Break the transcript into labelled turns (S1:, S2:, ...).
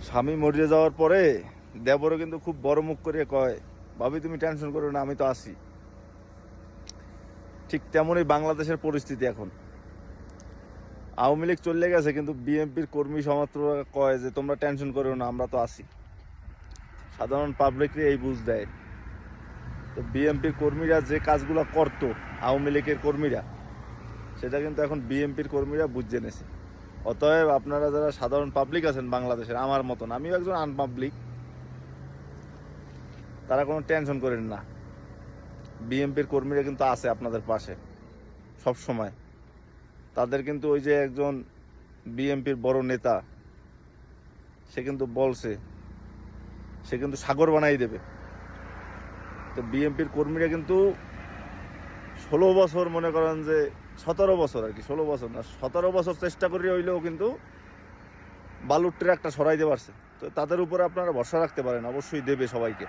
S1: স্বামী মরিয়ে যাওয়ার পরে দেবরও কিন্তু খুব বড় মুখ করে কয়, ভাবি তুমি টেনশন করো না, আমি তো আছি। ঠিক তেমনই বাংলাদেশের পরিস্থিতি এখন। আওয়ামী লীগ চলে গেছে, কিন্তু বিএনপির কর্মী সমর্থকরা কয় যে তোমরা টেনশন করো না, আমরা তো আছি। সাধারণ পাবলিকরে এই বুঝ দেয়। তো বিএনপির কর্মীরা যে কাজগুলো করতো আওয়ামী লীগের কর্মীরা, সেটা কিন্তু এখন বিএনপির কর্মীরা বুঝে নেছে। অতএব আপনারা যারা সাধারণ পাবলিক আছেন বাংলাদেশের, আমার মতন, আমিও একজন আনপাবলিক, তারা কোনো টেনশন করেন না। বিএনপির কর্মীরা কিন্তু আছে আপনাদের পাশে সব সময়। তাদের কিন্তু ওই যে একজন বিএনপির বড় নেতা, সে কিন্তু বলছে সে কিন্তু সাগর বানাই দেবে। তো বিএনপির কর্মীরা কিন্তু 16 বছর, মনে করেন যে 17 বছর আর কি, 16 বছর না 17 বছর চেষ্টা করে হইলেও কিন্তু বালুর ট্রাকটা সরাইতে পারছে। তো তাদের উপরে আপনারা ভরসা রাখতে পারেন, অবশ্যই দেবে সবাইকে।